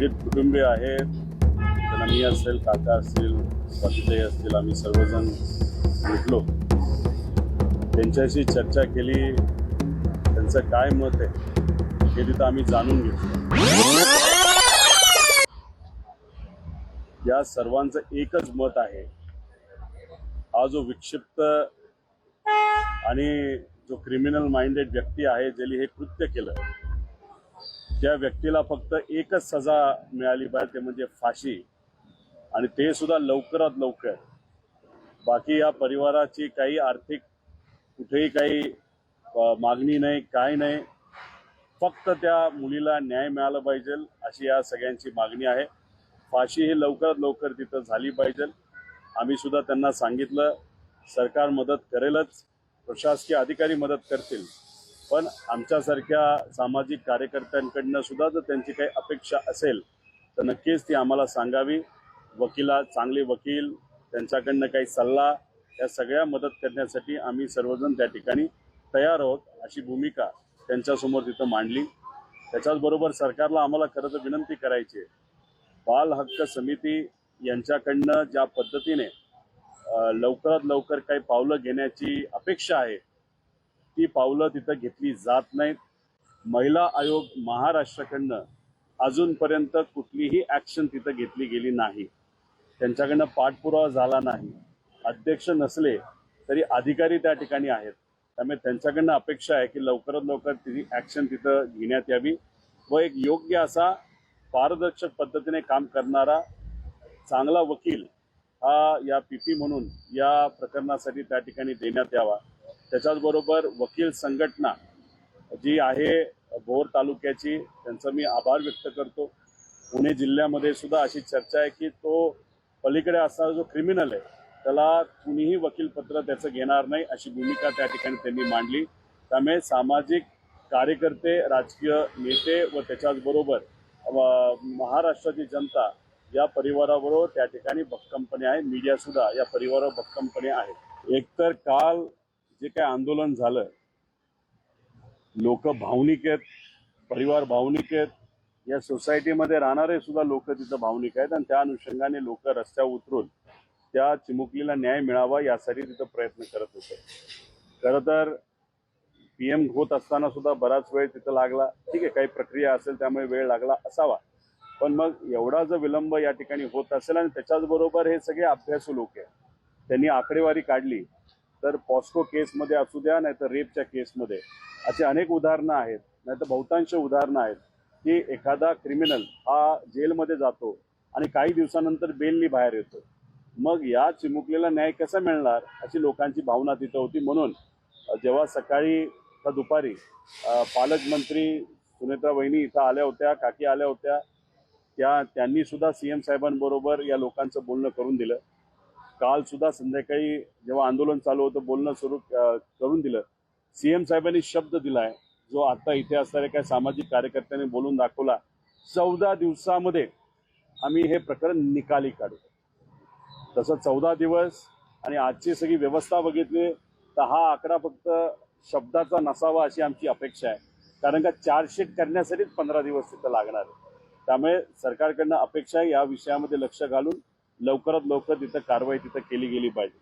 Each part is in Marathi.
जे कुटुंबीय आहेत, त्यांना मी असेल, काका असतील, स्वातीताई असतील, आम्ही सर्वजण भेटलो, त्यांच्याशी चर्चा केली. त्यांचं काय मत आहे हे तिथं आम्ही जाणून घेतलं. या सर्वांचं एकच मत आहे, हा जो विक्षिप्त आणि जो क्रिमिनल माइंडेड व्यक्ती आहे, ज्याने हे कृत्य केलं, त्या व्यक्तीला फक्त एकच सजा मिळाली पाहिजे, ते म्हणजे फाशी, आणि ते सुद्धा लवकरात लवकर. बाकी या परिवाराची काही आर्थिक कुठेही काही मागणी नाही, काय नाही, फक्त त्या मुलीला न्याय मिळाला पाहिजे अशी या सगळ्यांची मागणी आहे. फाशी ही लवकरात लवकर तिथं झाली पाहिजे. आम्ही सुद्धा त्यांना सांगितलं, सरकार मदत करेलच, प्रशासकीय अधिकारी मदत करतील, पण आमच्यासारख्या सामाजिक कार्यकर्त्यांकडनं सुद्धा जर त्यांची काही अपेक्षा असेल तर नक्कीच ती आम्हाला सांगावी. चांगले वकील, त्यांच्याकडनं काही सल्ला, या सगळ्या मदत करण्यासाठी आम्ही सर्वजण त्या ठिकाणी तयार आहोत, अशी भूमिका त्यांच्यासमोर तिथं मांडली. त्याच्याचबरोबर सरकारला आम्हाला खरं तर विनंती करायची आहे, बाल हक्क समिती यांच्याकडनं ज्या पद्धतीने लवकरात लवकर काही पावलं घेण्याची अपेक्षा आहे, ती पावलं तिथं घेतली जात नाहीत. महिला आयोग महाराष्ट्राकडनं अजूनपर्यंत कुठलीही ॲक्शन तिथं घेतली गेली नाही, त्यांच्याकडनं पाठपुरावा झाला नाही. अध्यक्ष नसले तरी अधिकारी त्या ठिकाणी आहेत, त्यामुळे त्यांच्याकडनं अपेक्षा आहे की लवकरात लवकर तिची ॲक्शन तिथं घेण्यात यावी व एक योग्य असा पारदर्शक पद्धतीने काम करणारा चांगला वकील हा या पीपी म्हणून या प्रकरणासाठी त्या ठिकाणी देण्यात यावा. त्याच्याचबरोबर वकील संघटना जी आहे भोर तालुक्याची, त्यांचा मी आभार व्यक्त करतो. पुणे जिल्ह्यामध्ये सुद्धा अशी चर्चा आहे की तो पलीकडे असणारा जो क्रिमिनल आहे त्याला कुणीही वकीलपत्र त्याचं घेणार नाही, अशी भूमिका त्या ठिकाणी त्यांनी मांडली. त्यामुळे सामाजिक कार्यकर्ते, राजकीय नेते व त्याच्याचबरोबर महाराष्ट्राची जनता या परिवाराबरोबर त्या ठिकाणी भक्कमपणे आहे. मीडिया सुद्धा या परिवारावर भक्कमपणे आहे. एकतर काल जे काय आंदोलन झालं, लोक भावनिक आहेत, परिवार भावनिक आहेत, या सोसायटीमध्ये राहणारे सुद्धा लोक तिथं भावनिक आहेत, आणि त्या अनुषंगाने लोक रस्त्यावर उतरून त्या चिमुकलीला न्याय मिळावा यासाठी तिथं प्रयत्न करत होते. खरं तर PM होत असताना सुद्धा बराच वेळ तिथं लागला. ठीक आहे, काही प्रक्रिया असेल त्यामुळे वेळ लागला असावा, पण मग एवढा जर विलंब या ठिकाणी होत असेल, आणि त्याच्याचबरोबर हे सगळे अभ्यासू लोक आहेत, त्यांनी आकडेवारी काढली तर पॉस्को केसमध्ये असू द्या, नाही तर रेपच्या केसमध्ये अशी अनेक उदाहरणं आहेत, नाही तर बहुतांश उदाहरणं आहेत की एखादा क्रिमिनल हा जेलमध्ये जातो आणि काही दिवसानंतर बेलनी बाहेर येतो. मग या चिमुकलेला न्याय कसा मिळणार, अशी लोकांची भावना तिथं होती. म्हणून जेव्हा सकाळी का दुपारी पालकमंत्री सुनेत्रा वहिनी इथं आल्या होत्या, काकी आल्या होत्या, त्यांनी सुद्धा CM साहेबांबरोबर या लोकांचं बोलणं करून दिलं. काल सुद्धा संध्याकाळी जेव्हा आंदोलन चालू होतं बोलणं सुरू करून दिलं. CM साहेबांनी शब्द दिलाय, जो आता इथे असणाऱ्या काही सामाजिक कार्यकर्त्यांनी बोलून दाखवला, 14 दिवसामध्ये आम्ही हे प्रकरण निकाली काढू. तसं 14 दिवस आणि आजची सगळी व्यवस्था बघितली तर हा आकडा फक्त शब्दाचा नसावा अशी आमची अपेक्षा आहे, कारण का चार्जशीट करण्यासाठीच 15 दिवस तिथं लागणार आहे. त्यामुळे सरकारकडनं अपेक्षा आहे या विषयामध्ये लक्ष घालून लवकरात लवकर तिथं कारवाई तिथं केली गेली पाहिजे.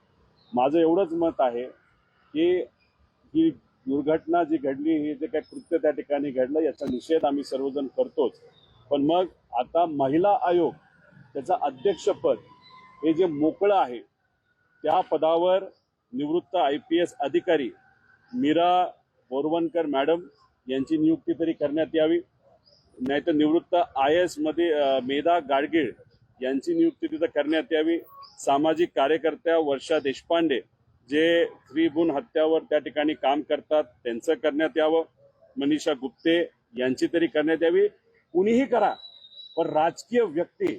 माझं एवढंच मत आहे की ही दुर्घटना जी घडली, हे जे काही कृत्य त्या ठिकाणी घडलं, याचा निषेध आम्ही सर्वजण करतोच, पण मग आता महिला आयोग त्याचं अध्यक्षपद हे जे मोकळं आहे, त्या पदावर निवृत्त IPS अधिकारी मीरा बोरवणकर मॅडम यांची नियुक्ती तरी करण्यात यावी, नाहीतर निवृत्त IAS मध्ये मेधा गाडगीळ यांची नियुक्ती तिथं करण्यात यावी. सामाजिक कार्यकर्त्या वर्षा देशपांडे जे स्त्री भ्रूण हत्यावर त्या ठिकाणी काम करतात त्यांचं करण्यात यावं. मनीषा गुप्ते यांची तरी करण्यात यावी. कुणीही करा, पण राजकीय व्यक्ती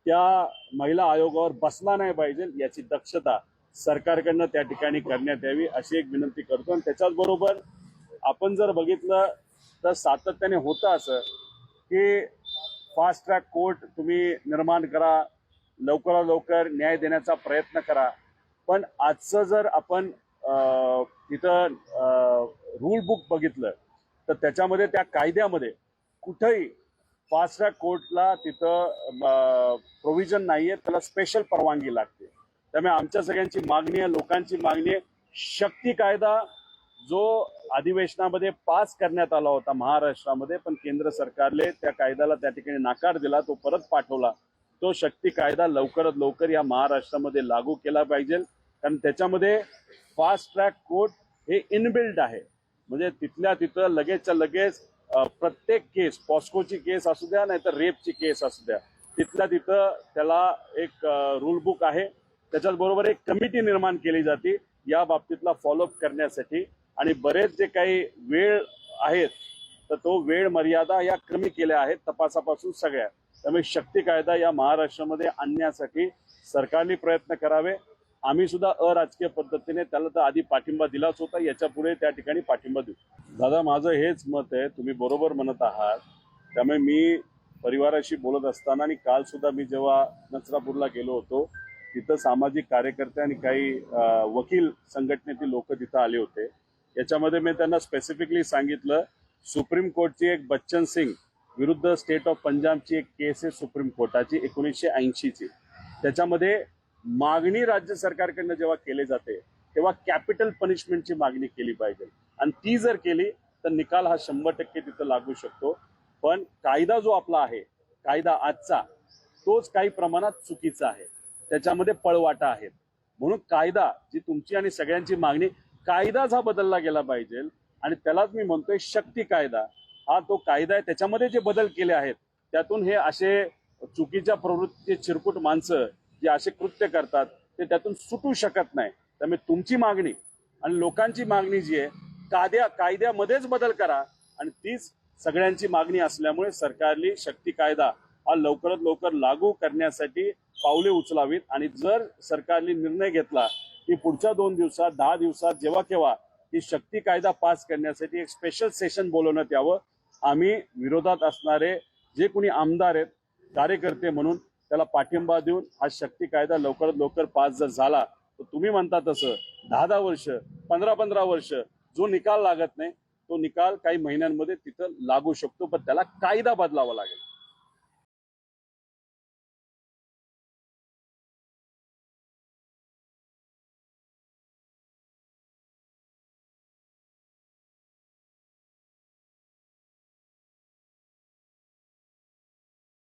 त्या महिला आयोगावर बसला नाही पाहिजे याची दक्षता सरकारकडनं त्या ठिकाणी करण्यात यावी, अशी एक विनंती करतो. आणि त्याच्याचबरोबर आपण जर बघितलं तर सातत्याने होतं असं की फास्ट ट्रॅक कोर्ट तुम्ही निर्माण करा, लवकरात लवकर न्याय देण्याचा प्रयत्न करा, पण आजचं जर आपण तिथं रूल बुक बघितलं तर त्याच्यामध्ये, त्या कायद्यामध्ये कुठेही फास्ट ट्रॅक कोर्टला तिथं प्रोव्हिजन नाहीये, त्याला स्पेशल परवानगी लागते. त्यामुळे आमच्या सगळ्यांची मागणी आहे, लोकांची मागणी आहे, शक्ती कायदा जो अधिवेशनामध्ये पास करण्यात आला होता महाराष्ट्रामध्ये, पण केंद्र सरकारने त्या कायद्याला त्या ठिकाणी नकार दिला, तो परत पाठवला. तो शक्ती कायदा लवकरात लवकर या महाराष्ट्रामध्ये लागू केला पाहिजे, कारण त्याच्यामध्ये फास्ट ट्रॅक कोर्ट हे इनबिल्ट आहे. म्हणजे तिथल्या तिथं लगेचच्या लगेच प्रत्येक केस, पॉस्कोची केस असू द्या नाही तर रेपची केस असू द्या, तिथल्या तिथं त्याला एक रूल बुक आहे. त्याच्याच बरोबर एक कमिटी निर्माण केली जाते या बाबतीतला फॉलोअप करण्यासाठी, आणि बरेच जे काही वेळ आहेत तर तो वेळ मर्यादा या कमी केल्या आहेत तपासापासून सगळ्या. त्यामुळे शक्ती कायदा या महाराष्ट्रामध्ये आणण्यासाठी सरकारने प्रयत्न करावे. आम्ही सुद्धा अराजकीय पद्धतीने त्याला तर आधी पाठिंबा दिलाच होता, याच्या पुढे त्या ठिकाणी पाठिंबा देऊ. दादा, माझं हेच मत आहे, तुम्ही बरोबर म्हणत आहात. त्यामुळे मी परिवाराशी बोलत असताना आणि काल सुद्धा मी जेव्हा नसरापूरला गेलो होतो, तिथं सामाजिक कार्यकर्ते आणि काही वकील संघटनेतील लोक तिथं आले होते. याच्यामध्ये मी त्यांना स्पेसिफिकली सांगितलं, सुप्रीम कोर्टची एक बच्चन सिंग विरुद्ध स्टेट ऑफ पंजाबची एक केस आहे सुप्रीम कोर्टाची 1980ची. त्याच्यामध्ये मागणी राज्य सरकारकडनं जेव्हा केली जाते तेव्हा कॅपिटल पनिशमेंटची मागणी केली पाहिजे, आणि ती जर केली तर निकाल हा 100% तिथं लागू शकतो. पण कायदा जो आपला आहे, कायदा आजचा, तोच काही प्रमाणात चुकीचा आहे, त्याच्यामध्ये पळवाटा आहेत. म्हणून कायदा, जी तुमची आणि सगळ्यांची मागणी, कायदाच हा बदलला गेला पाहिजे. आणि त्यालाच मी म्हणतोय शक्ती कायदा हा तो कायदा आहे. त्याच्यामध्ये जे बदल केले आहेत त्यातून हे असे चुकीच्या प्रवृत्तीचे चिरकुट माणसं जे असे कृत्य करतात ते त्यातून सुटू शकत नाही. त्यामुळे तुमची मागणी आणि लोकांची मागणी जी आहे, कायद्यामध्येच बदल करा, आणि तीच सगळ्यांची मागणी असल्यामुळे सरकारने शक्ती कायदा हा लवकरात लवकर लागू करण्यासाठी पावले उचलावीत. आणि जर सरकारने निर्णय घेतला की पुढच्या 2 दिवसात 10 दिवसात जेव्हा केव्हा ही शक्ती कायदा पास करण्यासाठी एक स्पेशल सेशन बोलवण्यात यावं, आम्ही विरोधात असणारे जे कोणी आमदार आहेत, कार्यकर्ते म्हणून त्याला पाठिंबा देऊन हा शक्ती कायदा लवकरात लवकर पास जर झाला तर तुम्ही म्हणता तसं 10-10 वर्ष, 15-15 वर्ष जो निकाल लागत नाही तो निकाल काही महिन्यांमध्ये तिथं लागू शकतो, पण त्याला कायदा बदलावा लागेल.